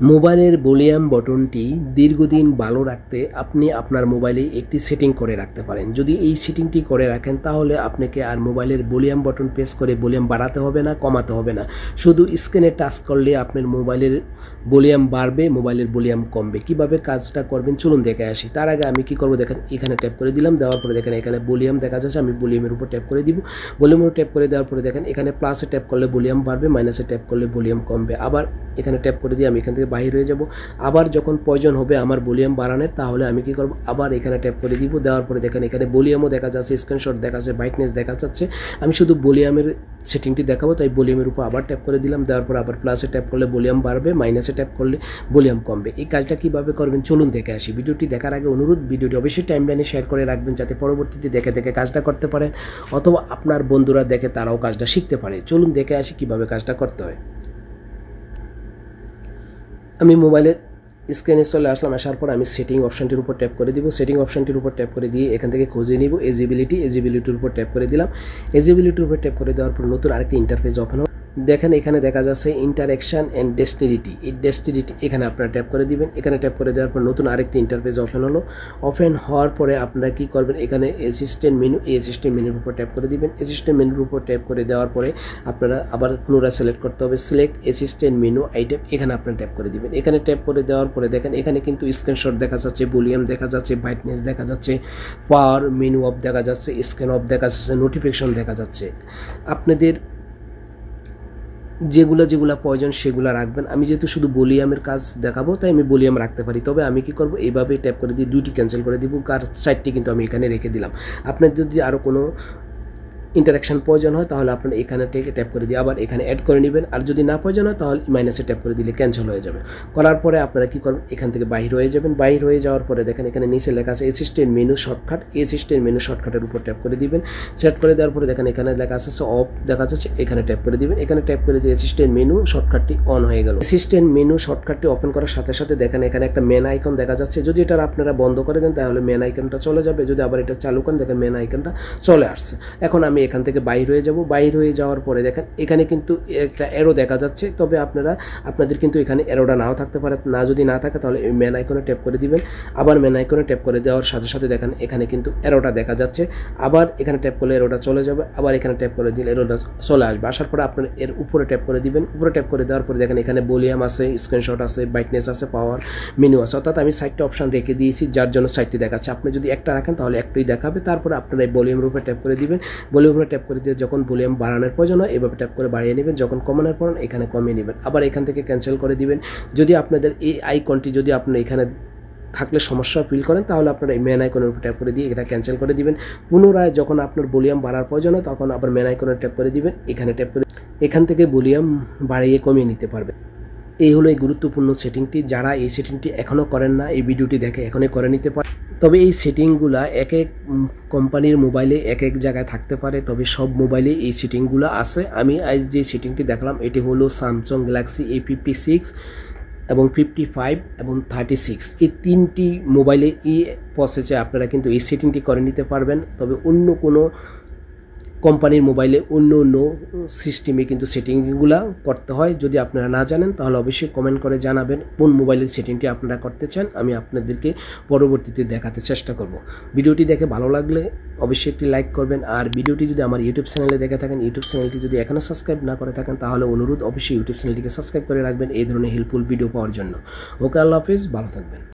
মোবাইলের ভলিউম বটনটি দীর্ঘদিন ভালো রাখতে আপনি আপনার মোবাইলে একটি সেটিং করে রাখতে পারেন। যদি এই সেটিংটি করে রাখেন তাহলে আপনাকে আর মোবাইলের ভলিউম বটন প্রেস করে ভলিউম বাড়াতে হবে না, কমাতে হবে না। শুধু স্ক্রিনে টাচ করলে আপনার মোবাইলের ভলিউম বাড়বে, মোবাইলের ভলিউম কমবে। কিভাবে কাজটা করবেন চলুন দেখে আসি। তার আগে আমি কি করব দেখেন, এখানে ট্যাপ করে দিলাম, দেওয়ার পরে দেখেন এখানে ভলিউম দেখা যাচ্ছে, আমি ভলিউমের উপর ট্যাপ করে দিব। ভলিউমের ট্যাপ করে দেওয়ার পরে দেখেন এখানে প্লাসে ট্যাপ করলে ভলিউম বাড়বে, মাইনাসে ট্যাপ করলে ভলিউম কমবে। আবার এখানে ট্যাপ করে দিয়ে আমি এখান থেকে বাইরে হয়ে যাব। আবার যখন প্রয়োজন হবে আমার ভলিউম বাড়ানোর, তাহলে আমি কি করব, আবার এখানে ট্যাপ করে দিব। দেওয়ার পরে দেখেন এখানে ভলিউমও দেখা যাচ্ছে, স্ক্রিনশট দেখা যাচ্ছে, ব্রাইটনেস দেখা যাচ্ছে। আমি শুধু ভলিউমের সেটিংটি দেখাবো, তাই ভলিউমের উপর আবার ট্যাপ করে দিলাম। দেওয়ার পর আবার প্লাসে ট্যাপ করলে ভলিউম বাড়বে, মাইনাসে ট্যাপ করলে ভলিউম কমবে। এই কাজটা কীভাবে করবেন চলুন দেখে আসি। ভিডিওটি দেখার আগে অনুরোধ, ভিডিওটি অবশ্যই টাইমলাইনে শেয়ার করে রাখবেন, যাতে পরবর্তীতে দেখে দেখে কাজটা করতে পারেন, অথবা আপনার বন্ধুরা দেখে তারাও কাজটা শিখতে পারে। চলুন দেখে আসি কীভাবে কাজটা করতে হয়। আমি মোবাইলের স্ক্রিনে চলে আসলাম। আসার পর আমি সেটিং অপশানটির উপর ট্যাপ করে দিব। সেটিং অপশানটির উপর ট্যাপ করে দিয়ে এখান থেকে খুঁজে নিব এজিবিলিটির উপর ট্যাপ করে দিলাম। এজিবিলিটির উপর ট্যাপ করে দেওয়ার পর নতুন আরেকটি ইন্টারফেস ওপেন হবে। দেখেন এখানে দেখা যাচ্ছে ইন্টারেকশন অ্যান্ড ডেস্টিনিটি। এই ডেস্টিনিটি এখানে আপনারা ট্যাপ করে দিবেন। এখানে ট্যাপ করে দেওয়ার পর নতুন আরেকটি ইন্টারফেস ওপেন হলো। ওপেন হওয়ার পরে আপনারা কি করবেন, এখানে অ্যাসিস্ট্যান্ট মেনু, এই অ্যাসিস্ট্যান্ট মেনুর উপর ট্যাপ করে দিবেন। অ্যাসিস্ট্যান্ট মেনুর উপর ট্যাপ করে দেওয়ার পরে আপনারা আবার পুনরায় সিলেক্ট করতে হবে, সিলেক্ট অ্যাসিস্ট্যান্ট মেনু আইটেম, এখানে আপনারা ট্যাপ করে দিবেন। এখানে ট্যাপ করে দেওয়ার পরে দেখেন এখানে কিন্তু স্ক্রিনশট দেখা যাচ্ছে, ভলিউম দেখা যাচ্ছে, ব্রাইটনেস দেখা যাচ্ছে, পাওয়ার মেনু অফ দেখা যাচ্ছে, স্ক্রিন অফ দেখা যাচ্ছে, নোটিফিকেশন দেখা যাচ্ছে। আপনাদের যেগুলা প্রয়োজন সেগুলো রাখবেন। আমি যেহেতু শুধু ভলিউমের কাজ দেখাবো, তাই আমি ভলিউম রাখতে পারি। তবে আমি কি করব, এইভাবে ট্যাপ করে দিয়ে দুইটি ক্যান্সেল করে দিব, কার সাইডটি কিন্তু আমি এখানে রেখে দিলাম। আপনার যদি আরও কোনো ইন্টারাকশন প্রয়োজন হয় তাহলে আপনার এখানে থেকে ট্যাপ করে দিয়ে আবার এখানে অ্যাড করে নেবেন। আর যদি না প্রয়োজন হয় তাহলে মাইনাসে ট্যাপ করে দিলে ক্যান্সেল হয়ে যাবে। করার পরে আপনারা কী করবেন, এখান থেকে বাইরে হয়ে যাবেন। বাইরে হয়ে যাওয়ার পরে দেখেন এখানে নিচে লেখা আছে assistant menu shortcut. Assistant menu শর্টকাটের উপর ট্যাপ করে দিবেন। সেট করে দেওয়ার পরে দেখেন এখানে লেখা আছে অফ দেখা যাচ্ছে, এখানে ট্যাপ করে দিবেন। এখানে ট্যাপ করে দিয়ে অ্যাসিস্ট্যান্ট মেনু শর্টকাটটি অন হয়ে গেল। অ্যাসিস্ট্যান্ট মেনু শর্টকাটটি ওপেন করার সাথে সাথে দেখেন এখানে একটা মেন আইকন দেখা যাচ্ছে। যদি এটা আপনারা বন্ধ করে দেন তাহলে মেন আইকনটা চলে যাবে। যদি আবার এটা চালু করেন দেখেন মেন আইকনটা চলে আসছে। এখন আমি এখান থেকে বাইরে যাব। বাইর হয়ে যাওয়ার পরে দেখেন এখানে কিন্তু একটা অ্যারো দেখা যাচ্ছে। তবে আপনাদের কিন্তু এখানে অ্যারোটা নাও থাকতে পারে, না যদি না থাকে তাহলে এই মেন আইকনে ট্যাপ করে দিবেন। আবার মেন আইকনে ট্যাপ করে দেওয়ার সাথে সাথে দেখেন এখানে কিন্তু অ্যারোটা দেখা যাচ্ছে। আবার এখানে ট্যাপ করলে অ্যারোটা চলে যাবে, আবার এখানে ট্যাপ করে দিলে অ্যারোটা চলে আসবে। আসার পরে আপনার এর উপরে ট্যাপ করে দিবেন। উপরে ট্যাপ করে দেওয়ার পরে দেখেন এখানে ভলিউম আছে, স্ক্রিনশট আছে, ব্রাইটনেস আছে, পাওয়ার মেনু আছে। অর্থাৎ আমি সাইটটা অপশন রেখে দিয়েছি, যার জন্য সাইটটি দেখাচ্ছে। আপনি যদি একটা রাখেন তাহলে একটাই দেখাবে। তারপরে আপনারা এই ভলিউমের উপরে ট্যাপ করে দিবেন। ভলিউমের ট্যাপ করে দিয়ে যখন ভলিউম বাড়ানোর প্রয়োজন হয় এভাবে ট্যাপ করে বাড়িয়ে নেবেন, যখন কমানোর পর এখানে কমিয়ে নেবেন। আবার এখান থেকে ক্যান্সেল করে দিবেন। যদি আপনাদের এই আইকনটি যদি আপনি এখানে থাকলে সমস্যা ফিল করেন তাহলে আপনারা এই মেন আইকনের উপর ট্যাপ করে দিয়ে এটা ক্যান্সেল করে দিবেন। পুনরায় যখন আপনার ভলিউম বাড়ার প্রয়োজন হয় তখন আবার মেন আইকনে ট্যাপ করে দিবেন। এখানে ট্যাপ করে এখান থেকে ভলিউম বাড়িয়ে কমিয়ে নিতে পারবেন। এই হলো এই গুরুত্বপূর্ণ সেটিংটি। যারা এই সেটিংটি এখনও করেন না, এই ভিডিওটি দেখে এখনই করে নিতে পারেন। তবে এই সেটিংগুলা এক এক কোম্পানির মোবাইলে এক এক জায়গায় থাকতে পারে, তবে সব মোবাইলে এই সেটিংগুলো আছে। আমি আজ যে সেটিংটি দেখলাম এটি হলো স্যামসাং গ্যালাক্সি A56 এবং 55 এবং 36, এই তিনটি মোবাইলে এই প্রসেসে আপনারা কিন্তু এই সেটিংটি করে নিতে পারবেন। তবে অন্য কোনো কোম্পানির মোবাইলে অন্য সিস্টেমে কিন্তু সেটিংগুলো করতে হয়। যদি আপনারা না জানেন তাহলে অবশ্যই কমেন্ট করে জানাবেন কোন মোবাইলের সেটিংটি আপনারা করতে চান। আমি আপনাদেরকে পরবর্তীতে দেখাতে চেষ্টা করব। ভিডিওটি দেখে ভালো লাগলে অবশ্যই একটি লাইক করবেন। আর ভিডিওটি যদি আমার ইউটিউব চ্যানেলে দেখে থাকেন, ইউটিউব চ্যানেলটি যদি এখনও সাবস্ক্রাইব না করে থাকেন তাহলে অনুরোধ অবশ্যই ইউটিউব চ্যানেলটিকে সাবস্ক্রাইব করে রাখবেন এই ধরনের হেল্পফুল ভিডিও পাওয়ার জন্য। ওকে, আল্লাহ হাফিজ, ভালো থাকবেন।